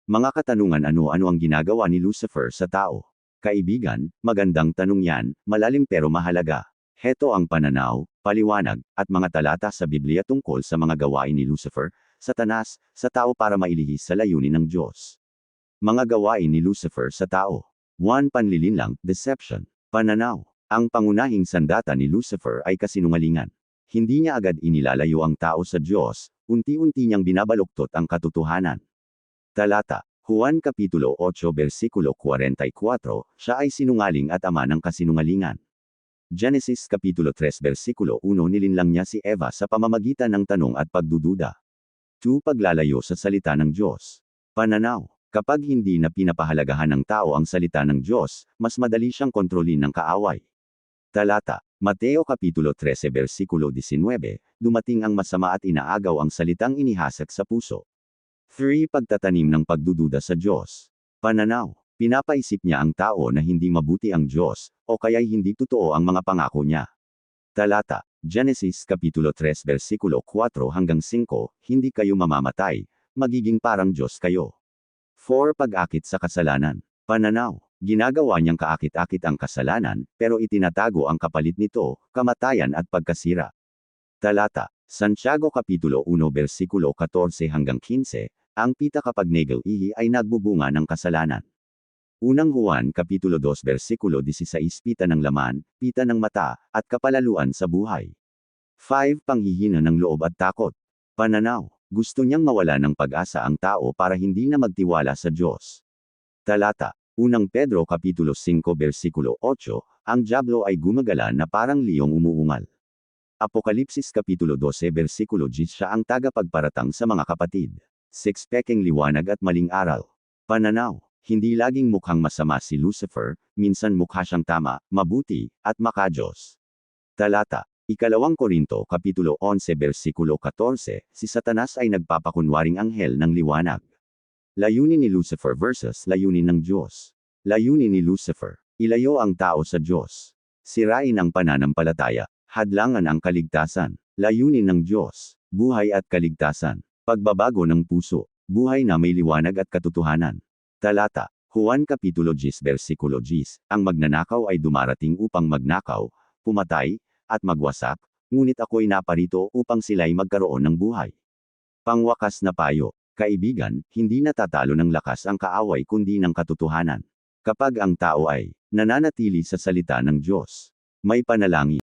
Mga katanungan, ano-ano ang ginagawa ni Lucifer sa tao? Kaibigan, magandang tanong yan, malalim pero mahalaga. Heto ang pananaw, paliwanag, at mga talata sa Biblia tungkol sa mga gawain ni Lucifer, Satanas, sa tao para mailihis sa layunin ng Diyos. Mga gawain ni Lucifer sa tao. 1. Panlilinlang, deception. Pananaw. Ang pangunahing sandata ni Lucifer ay kasinungalingan. Hindi niya agad inilalayo ang tao sa Diyos, unti-unti niyang binabaluktot ang katotohanan. Talata. Juan Kapitulo 8 versikulo 44, siya ay sinungaling at ama ng kasinungalingan. Genesis Kapitulo 3 versikulo 1, nilinlang niya si Eva sa pamamagitan ng tanong at pagdududa. 2. Paglalayo sa salita ng Diyos. Pananaw. Kapag hindi na pinapahalagahan ng tao ang salita ng Diyos, mas madali siyang kontrolin ng kaaway. Talata. Mateo Kapitulo 13 versikulo 19, dumating ang masama at inaagaw ang salitang inihasak sa puso. 3. Pagtatanim ng pagdududa sa Diyos. Pananaw. Pinapaisip niya ang tao na hindi mabuti ang Diyos, o kaya'y hindi totoo ang mga pangako niya. Talata. Genesis Kapitulo 3 versikulo 4 hanggang 5, hindi kayo mamamatay, magiging parang Diyos kayo. 4. Pag-akit sa kasalanan. Pananaw. Ginagawa niyang kaakit-akit ang kasalanan, pero itinatago ang kapalit nito, kamatayan at pagkasira. Talata. Santiago Kapitulo 1 versikulo 14 hanggang 15, ang pita kapag nag-ihi ay nagbubunga ng kasalanan. Unang Juan Kapitulo 2 versikulo 16, pita ng laman, pita ng mata, at kapalaluan sa buhay. 5. Panghihina ng loob at takot. Pananaw. Gusto niyang mawala ng pag-asa ang tao para hindi na magtiwala sa Diyos. Talata. Unang Pedro Kapitulo 5 versikulo 8, ang dyablo ay gumagala na parang liyong umuungal. Apokalipsis Kapitulo 12 versikulo 10, siya ang tagapagparatang sa mga kapatid. 6. Pekeng liwanag at maling aral. Pananaw. Hindi laging mukhang masama si Lucifer, minsan mukha siyang tama, mabuti, at makadiyos. Talata. Ikalawang Korinto Kapitulo 11 versikulo 14, si Satanas ay nagpapakunwaring anghel ng liwanag. Layunin ni Lucifer versus layunin ng Diyos. Layunin ni Lucifer. Ilayo ang tao sa Diyos. Sirain ang pananampalataya. Hadlangan ang kaligtasan. Layunin ng Diyos. Buhay at kaligtasan. Pagbabago ng puso. Buhay na may liwanag at katotohanan. Talata. Juan Kapitulo 10 versikulo 10, ang magnanakaw ay dumarating upang magnakaw, pumatay, at magwasak, ngunit ako'y naparito upang sila'y magkaroon ng buhay. Pangwakas na payo. Kaibigan, hindi natatalo ng lakas ang kaaway kundi ng katotohanan. Kapag ang tao ay nananatili sa salita ng Diyos, may panalangin.